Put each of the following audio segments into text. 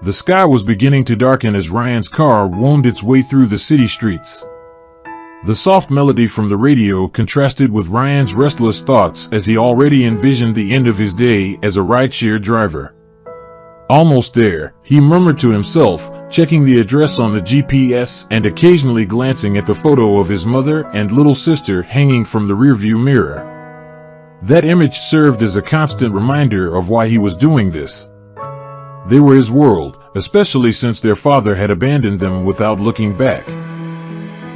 The sky was beginning to darken as Ryan's car wound its way through the city streets. The soft melody from the radio contrasted with Ryan's restless thoughts as he already envisioned the end of his day as a rideshare driver. Almost there, he murmured to himself, checking the address on the GPS and occasionally glancing at the photo of his mother and little sister hanging from the rearview mirror. That image served as a constant reminder of why he was doing this. They were his world, especially since their father had abandoned them without looking back.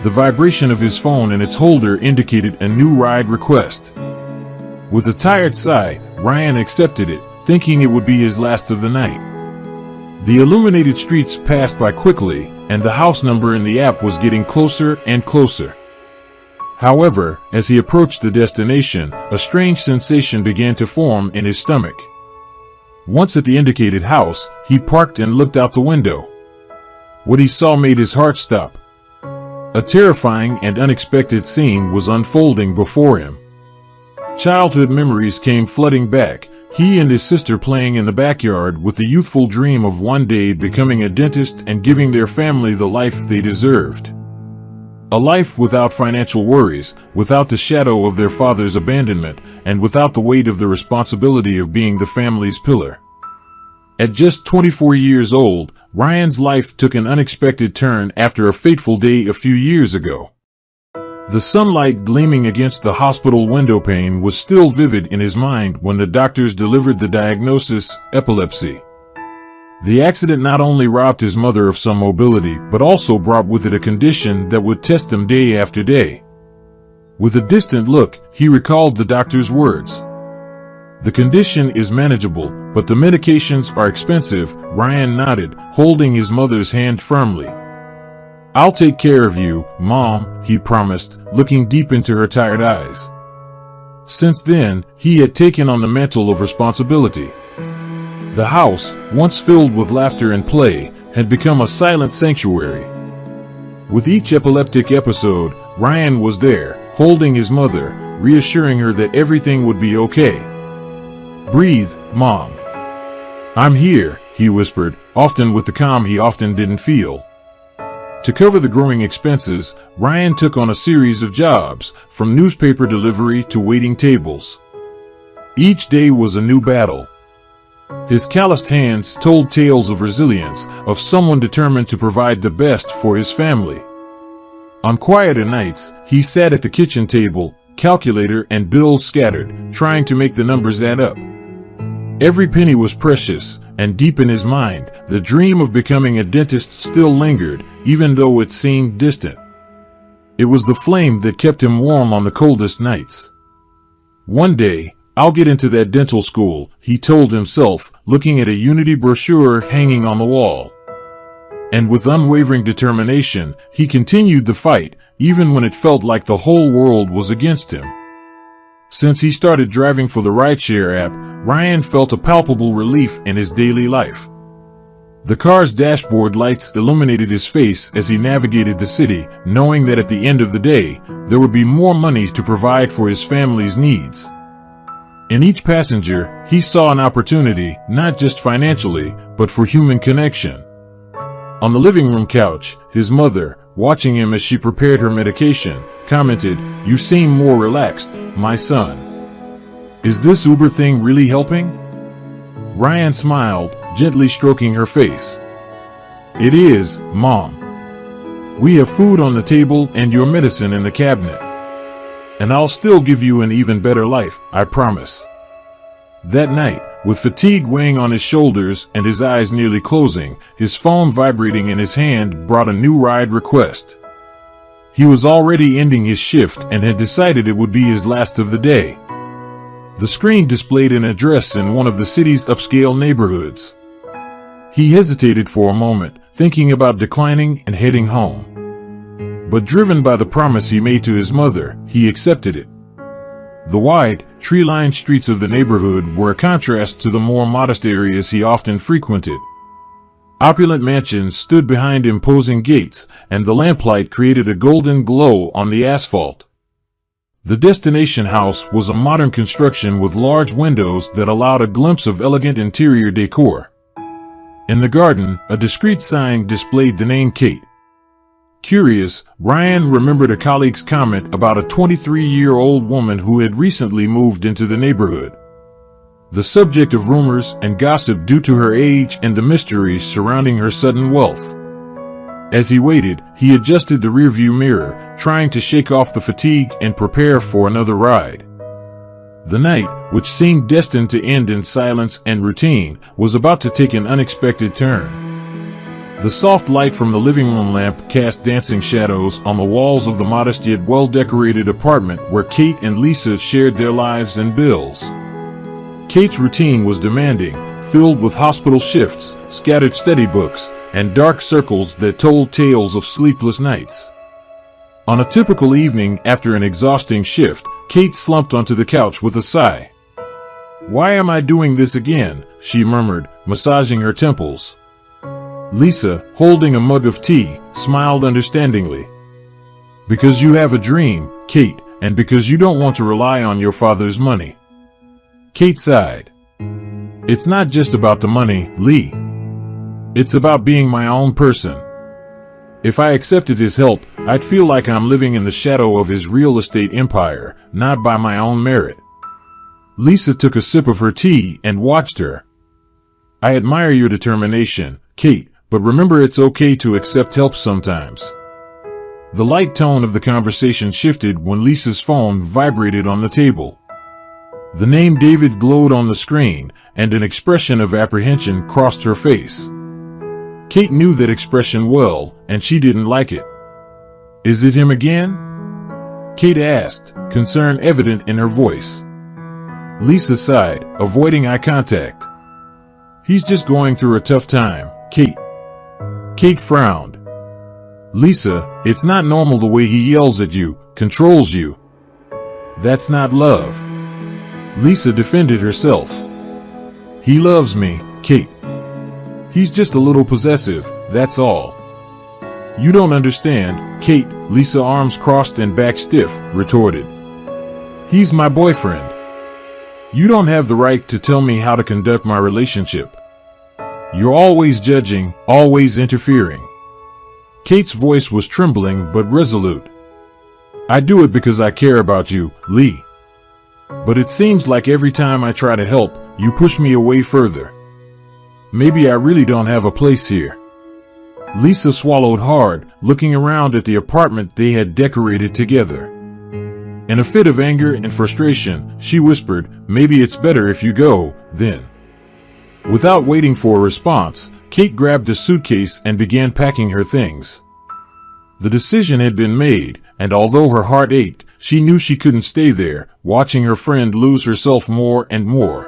The vibration of his phone in its holder indicated a new ride request. With a tired sigh, Ryan accepted it, thinking it would be his last of the night. The illuminated streets passed by quickly, and the house number in the app was getting closer and closer. However, as he approached the destination, a strange sensation began to form in his stomach. Once at the indicated house, he parked and looked out the window. What he saw made his heart stop. A terrifying and unexpected scene was unfolding before him. Childhood memories came flooding back, he and his sister playing in the backyard with the youthful dream of one day becoming a dentist and giving their family the life they deserved. A life without financial worries, without the shadow of their father's abandonment, and without the weight of the responsibility of being the family's pillar. At just 24 years old, Ryan's life took an unexpected turn after a fateful day a few years ago. The sunlight gleaming against the hospital windowpane was still vivid in his mind when the doctors delivered the diagnosis, epilepsy. The accident not only robbed his mother of some mobility, but also brought with it a condition that would test him day after day. With a distant look, he recalled the doctor's words. The condition is manageable, but the medications are expensive. Ryan nodded, holding his mother's hand firmly. I'll take care of you, Mom, he promised, looking deep into her tired eyes. Since then, he had taken on the mantle of responsibility. The house, once filled with laughter and play, had become a silent sanctuary. With each epileptic episode, Ryan was there, holding his mother, reassuring her that everything would be okay. Breathe, Mom. I'm here, he whispered, often with the calm he often didn't feel. To cover the growing expenses, Ryan took on a series of jobs, from newspaper delivery to waiting tables. Each day was a new battle. His calloused hands told tales of resilience, of someone determined to provide the best for his family. On quieter nights, he sat at the kitchen table, calculator and bills scattered, trying to make the numbers add up. Every penny was precious, and deep in his mind, the dream of becoming a dentist still lingered, even though it seemed distant. It was the flame that kept him warm on the coldest nights. One day, I'll get into that dental school, he told himself, looking at a Unity brochure hanging on the wall. And with unwavering determination, he continued the fight, even when it felt like the whole world was against him. Since he started driving for the rideshare app, Ryan felt a palpable relief in his daily life. The car's dashboard lights illuminated his face as he navigated the city, knowing that at the end of the day, there would be more money to provide for his family's needs. In each passenger, he saw an opportunity, not just financially, but for human connection. On the living room couch, his mother, watching him as she prepared her medication, commented, "You seem more relaxed, my son. Is this Uber thing really helping?" Ryan smiled, gently stroking her face. "It is, Mom. We have food on the table and your medicine in the cabinet. And I'll still give you an even better life, I promise." That night, with fatigue weighing on his shoulders and his eyes nearly closing, his phone vibrating in his hand brought a new ride request. He was already ending his shift and had decided it would be his last of the day. The screen displayed an address in one of the city's upscale neighborhoods. He hesitated for a moment, thinking about declining and heading home. But driven by the promise he made to his mother, he accepted it. The wide, tree-lined streets of the neighborhood were a contrast to the more modest areas he often frequented. Opulent mansions stood behind imposing gates, and the lamplight created a golden glow on the asphalt. The destination house was a modern construction with large windows that allowed a glimpse of elegant interior decor. In the garden, a discreet sign displayed the name Kate. Curious, Ryan remembered a colleague's comment about a 23-year-old woman who had recently moved into the neighborhood. The subject of rumors and gossip due to her age and the mysteries surrounding her sudden wealth. As he waited, he adjusted the rearview mirror, trying to shake off the fatigue and prepare for another ride. The night, which seemed destined to end in silence and routine, was about to take an unexpected turn. The soft light from the living room lamp cast dancing shadows on the walls of the modest yet well-decorated apartment where Kate and Lisa shared their lives and bills. Kate's routine was demanding, filled with hospital shifts, scattered study books, and dark circles that told tales of sleepless nights. On a typical evening after an exhausting shift, Kate slumped onto the couch with a sigh. "Why am I doing this again?" she murmured, massaging her temples. Lisa, holding a mug of tea, smiled understandingly. "Because you have a dream, Kate, and because you don't want to rely on your father's money." Kate sighed. "It's not just about the money, Lee. It's about being my own person. If I accepted his help, I'd feel like I'm living in the shadow of his real estate empire, not by my own merit." Lisa took a sip of her tea and watched her. "I admire your determination, Kate, but remember it's okay to accept help sometimes." The light tone of the conversation shifted when Lisa's phone vibrated on the table. The name David glowed on the screen, and an expression of apprehension crossed her face. Kate knew that expression well, and she didn't like it. "Is it him again?" Kate asked, concern evident in her voice. Lisa sighed, avoiding eye contact. "He's just going through a tough time, Kate." Kate frowned. "Lisa, it's not normal the way he yells at you, controls you. That's not love." Lisa defended herself. "He loves me, Kate. He's just a little possessive, that's all." "You don't understand, Kate," Lisa, arms crossed and back stiff, retorted. "He's my boyfriend. You don't have the right to tell me how to conduct my relationship. You're always judging, always interfering." Kate's voice was trembling but resolute. "I do it because I care about you, Lee. But it seems like every time I try to help, you push me away further. Maybe I really don't have a place here." Lisa swallowed hard, looking around at the apartment they had decorated together. In a fit of anger and frustration, she whispered, "Maybe it's better if you go, then." Without waiting for a response, Kate grabbed a suitcase and began packing her things. The decision had been made, and although her heart ached, she knew she couldn't stay there, watching her friend lose herself more and more.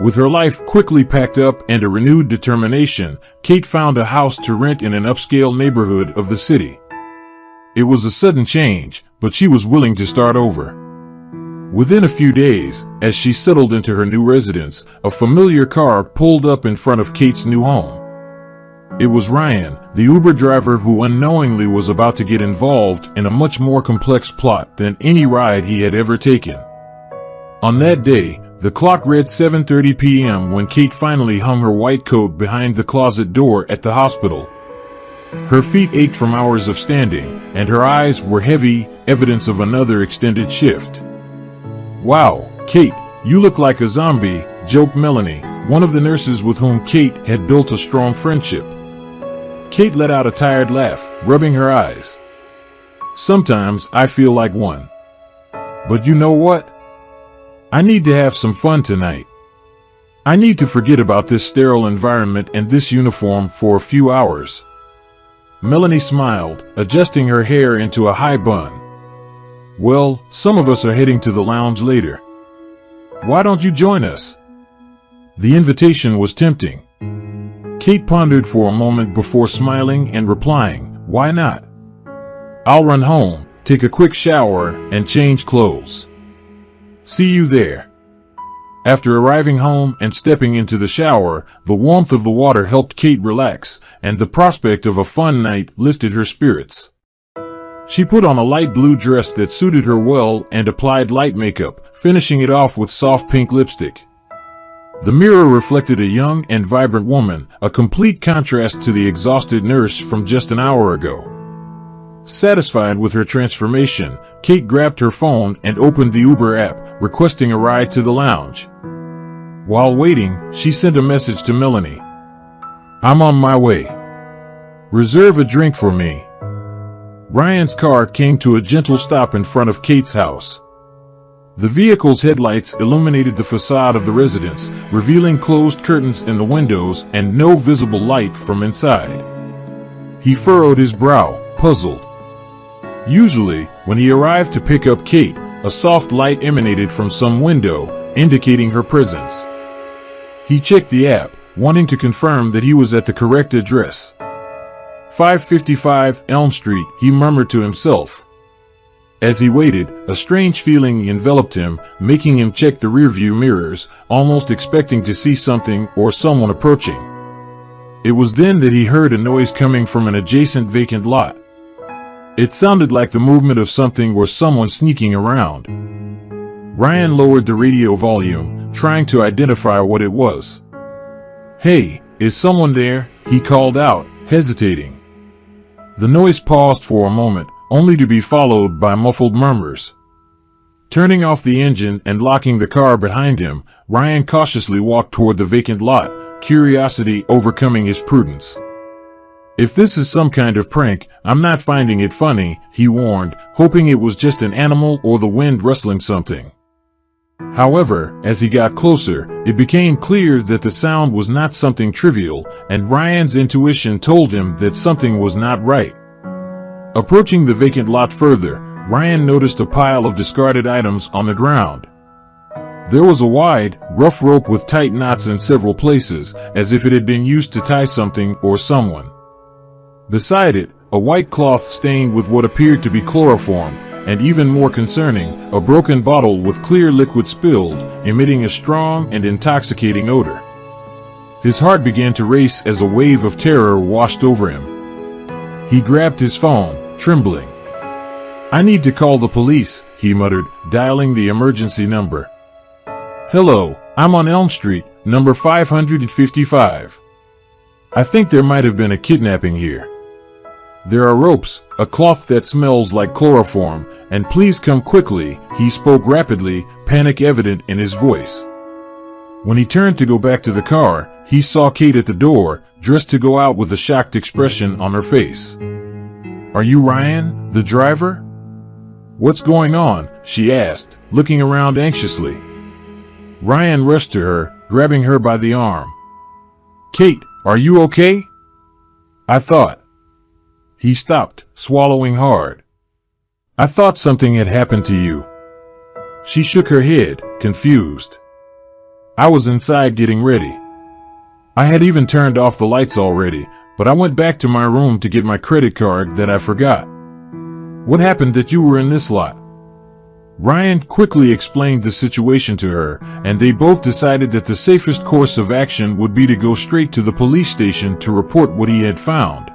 With her life quickly packed up and a renewed determination, Kate found a house to rent in an upscale neighborhood of the city. It was a sudden change, but she was willing to start over. Within a few days, as she settled into her new residence, a familiar car pulled up in front of Kate's new home. It was Ryan, the Uber driver who unknowingly was about to get involved in a much more complex plot than any ride he had ever taken. On that day, the clock read 7:30 p.m. when Kate finally hung her white coat behind the closet door at the hospital. Her feet ached from hours of standing, and her eyes were heavy, evidence of another extended shift. "Wow, Kate, you look like a zombie," joked Melanie, one of the nurses with whom Kate had built a strong friendship. Kate let out a tired laugh, rubbing her eyes. "Sometimes I feel like one. But you know what? I need to have some fun tonight. I need to forget about this sterile environment and this uniform for a few hours." Melanie smiled, adjusting her hair into a high bun. "Well, some of us are heading to the lounge later. Why don't you join us?" The invitation was tempting. Kate pondered for a moment before smiling and replying, "Why not? I'll run home, take a quick shower, and change clothes. See you there." After arriving home and stepping into the shower, the warmth of the water helped Kate relax, and the prospect of a fun night lifted her spirits. She put on a light blue dress that suited her well and applied light makeup, finishing it off with soft pink lipstick. The mirror reflected a young and vibrant woman, a complete contrast to the exhausted nurse from just an hour ago. Satisfied with her transformation, Kate grabbed her phone and opened the Uber app, requesting a ride to the lounge. While waiting, she sent a message to Melanie. "I'm on my way. Reserve a drink for me." Ryan's car came to a gentle stop in front of Kate's house. The vehicle's headlights illuminated the facade of the residence, revealing closed curtains in the windows and no visible light from inside. He furrowed his brow, puzzled. Usually, when he arrived to pick up Kate, a soft light emanated from some window, indicating her presence. He checked the app, wanting to confirm that he was at the correct address. 555 Elm Street, he murmured to himself. As he waited, a strange feeling enveloped him, making him check the rearview mirrors, almost expecting to see something or someone approaching. It was then that he heard a noise coming from an adjacent vacant lot. It sounded like the movement of something or someone sneaking around. Ryan lowered the radio volume, trying to identify what it was. "Hey, is someone there?" he called out, hesitating. The noise paused for a moment, only to be followed by muffled murmurs. Turning off the engine and locking the car behind him, Ryan cautiously walked toward the vacant lot, curiosity overcoming his prudence. "If this is some kind of prank, I'm not finding it funny," he warned, hoping it was just an animal or the wind rustling something. However, as he got closer, it became clear that the sound was not something trivial, and Ryan's intuition told him that something was not right. Approaching the vacant lot further, Ryan noticed a pile of discarded items on the ground. There was a wide, rough rope with tight knots in several places, as if it had been used to tie something or someone. Beside it, a white cloth stained with what appeared to be chloroform, and even more concerning, a broken bottle with clear liquid spilled, emitting a strong and intoxicating odor. His heart began to race as a wave of terror washed over him. He grabbed his phone, trembling. "I need to call the police," he muttered, dialing the emergency number. "Hello, I'm on Elm Street, number 555. I think there might have been a kidnapping here. There are ropes, a cloth that smells like chloroform, and please come quickly." He spoke rapidly, panic evident in his voice. When he turned to go back to the car, he saw Kate at the door, dressed to go out with a shocked expression on her face. "Are you Ryan, the driver?" "What's going on?" she asked, looking around anxiously. Ryan rushed to her, grabbing her by the arm. "Kate, are you okay?" "I thought." He stopped, swallowing hard. "I thought something had happened to you." She shook her head, confused. "I was inside getting ready. I had even turned off the lights already, but I went back to my room to get my credit card that I forgot." "What happened that you were in this lot?" Ryan quickly explained the situation to her, and they both decided that the safest course of action would be to go straight to the police station to report what he had found.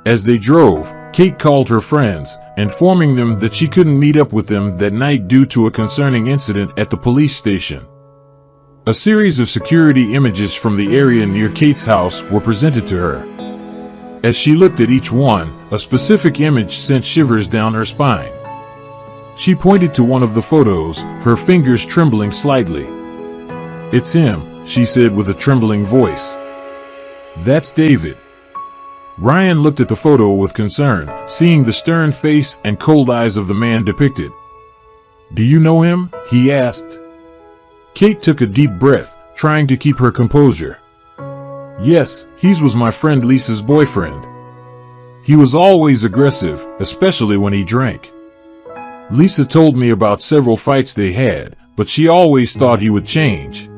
As they drove, Kate called her friends, informing them that she couldn't meet up with them that night due to a concerning incident at the police station. A series of security images from the area near Kate's house were presented to her. As she looked at each one, a specific image sent shivers down her spine. She pointed to one of the photos, her fingers trembling slightly. "It's him," she said with a trembling voice. "That's David." Ryan looked at the photo with concern, seeing the stern face and cold eyes of the man depicted. "Do you know him?" he asked. Kate took a deep breath, trying to keep her composure. "Yes, he was my friend Lisa's boyfriend. He was always aggressive, especially when he drank. Lisa told me about several fights they had, but she always thought he would change.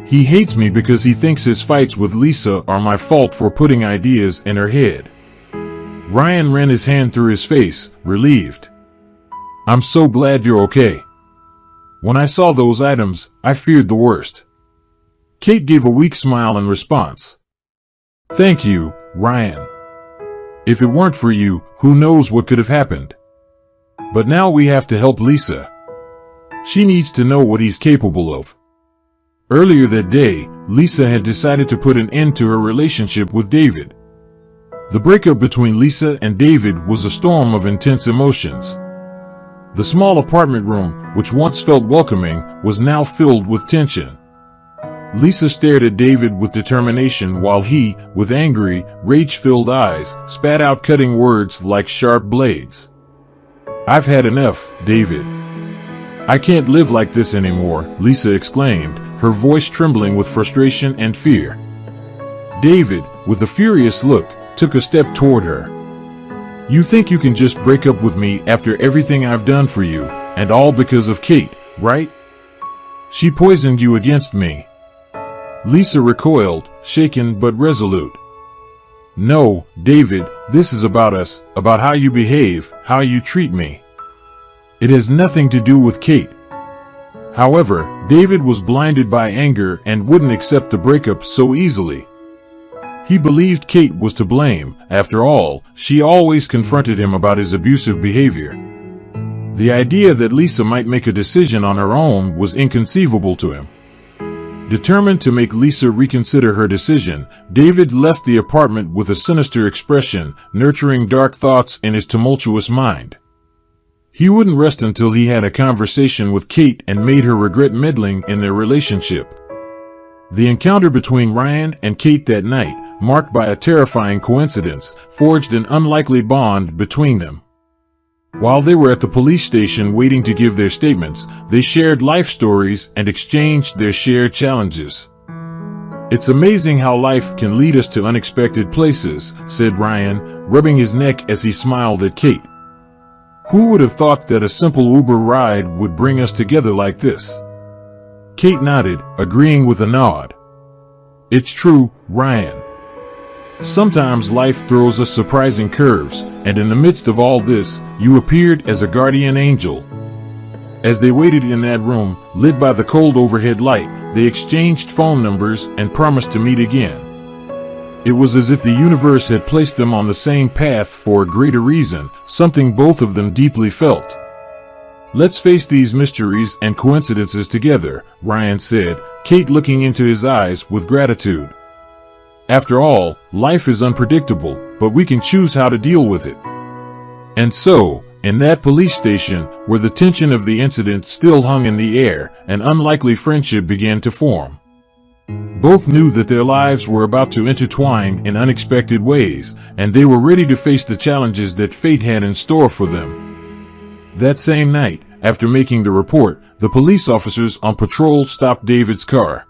He hates me because he thinks his fights with Lisa are my fault for putting ideas in her head." Ryan ran his hand through his face, relieved. "I'm so glad you're okay. When I saw those items, I feared the worst." Kate gave a weak smile in response. "Thank you, Ryan. If it weren't for you, who knows what could have happened. But now we have to help Lisa. She needs to know what he's capable of." Earlier that day, Lisa had decided to put an end to her relationship with David. The breakup between Lisa and David was a storm of intense emotions. The small apartment room, which once felt welcoming, was now filled with tension. Lisa stared at David with determination while he, with angry, rage-filled eyes, spat out cutting words like sharp blades. "I've had enough, David. I can't live like this anymore," Lisa exclaimed, her voice trembling with frustration and fear. David, with a furious look, took a step toward her. "You think you can just break up with me after everything I've done for you, and all because of Kate, right? She poisoned you against me." Lisa recoiled, shaken but resolute. "No, David, this is about us, about how you behave, how you treat me. It has nothing to do with Kate." However, David was blinded by anger and wouldn't accept the breakup so easily. He believed Kate was to blame. After all, she always confronted him about his abusive behavior. The idea that Lisa might make a decision on her own was inconceivable to him. Determined to make Lisa reconsider her decision, David left the apartment with a sinister expression, nurturing dark thoughts in his tumultuous mind. He wouldn't rest until he had a conversation with Kate and made her regret meddling in their relationship. The encounter between Ryan and Kate that night, marked by a terrifying coincidence, forged an unlikely bond between them. While they were at the police station waiting to give their statements, they shared life stories and exchanged their shared challenges. "It's amazing how life can lead us to unexpected places," said Ryan, rubbing his neck as he smiled at Kate. "Who would have thought that a simple Uber ride would bring us together like this?" Kate nodded, agreeing with a nod. "It's true, Ryan. Sometimes life throws us surprising curves, and in the midst of all this, you appeared as a guardian angel." As they waited in that room, lit by the cold overhead light, they exchanged phone numbers and promised to meet again. It was as if the universe had placed them on the same path for a greater reason, something both of them deeply felt. "Let's face these mysteries and coincidences together," Ryan said, Kate looking into his eyes with gratitude. "After all, life is unpredictable, but we can choose how to deal with it." And so, in that police station, where the tension of the incident still hung in the air, an unlikely friendship began to form. Both knew that their lives were about to intertwine in unexpected ways, and they were ready to face the challenges that fate had in store for them. That same night, after making the report, the police officers on patrol stopped David's car.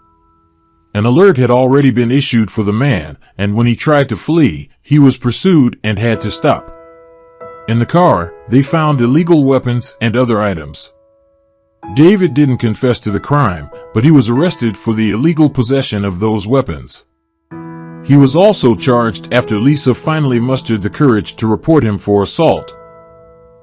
An alert had already been issued for the man, and when he tried to flee, he was pursued and had to stop. In the car, they found illegal weapons and other items. David didn't confess to the crime, but he was arrested for the illegal possession of those weapons. He was also charged after Lisa finally mustered the courage to report him for assault.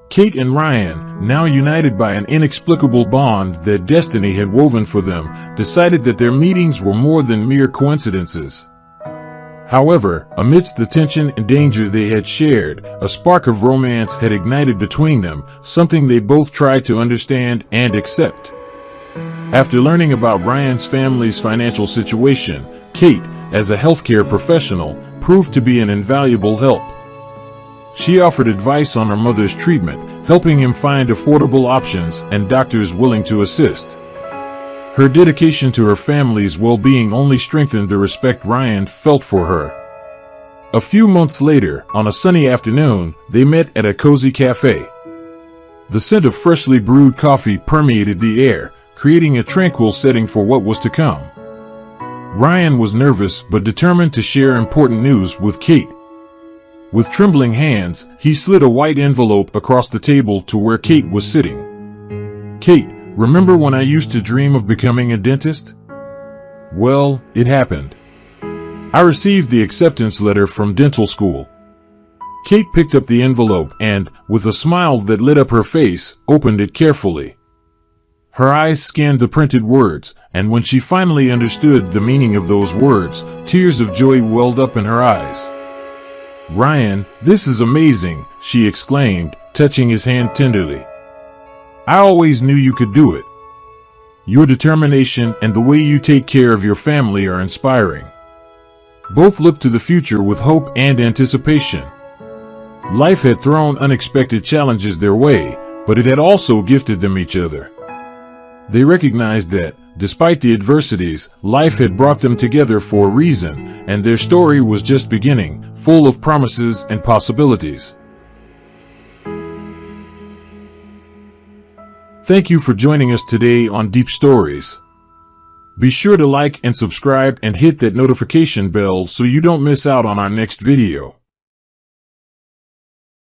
Kate and Ryan, now united by an inexplicable bond that destiny had woven for them, decided that their meetings were more than mere coincidences. However, amidst the tension and danger they had shared, a spark of romance had ignited between them, something they both tried to understand and accept. After learning about Ryan's family's financial situation, Kate, as a healthcare professional, proved to be an invaluable help. She offered advice on her mother's treatment, helping him find affordable options and doctors willing to assist. Her dedication to her family's well-being only strengthened the respect Ryan felt for her. A few months later, on a sunny afternoon, they met at a cozy cafe. The scent of freshly brewed coffee permeated the air, creating a tranquil setting for what was to come. Ryan was nervous but determined to share important news with Kate. With trembling hands, he slid a white envelope across the table to where Kate was sitting. "Kate, remember when I used to dream of becoming a dentist? Well, it happened. I received the acceptance letter from dental school." Kate picked up the envelope and, with a smile that lit up her face, opened it carefully. Her eyes scanned the printed words, and when she finally understood the meaning of those words, tears of joy welled up in her eyes. "Ryan, this is amazing," she exclaimed, touching his hand tenderly. "I always knew you could do it." Your determination and the way you take care of your family are inspiring. Both look to the future with hope and anticipation. Life had thrown unexpected challenges their way, but it had also gifted them each other. They recognized that, despite the adversities, life had brought them together for a reason, and their story was just beginning, full of promises and possibilities. Thank you for joining us today on Deep Stories. Be sure to like and subscribe and hit that notification bell so you don't miss out on our next video.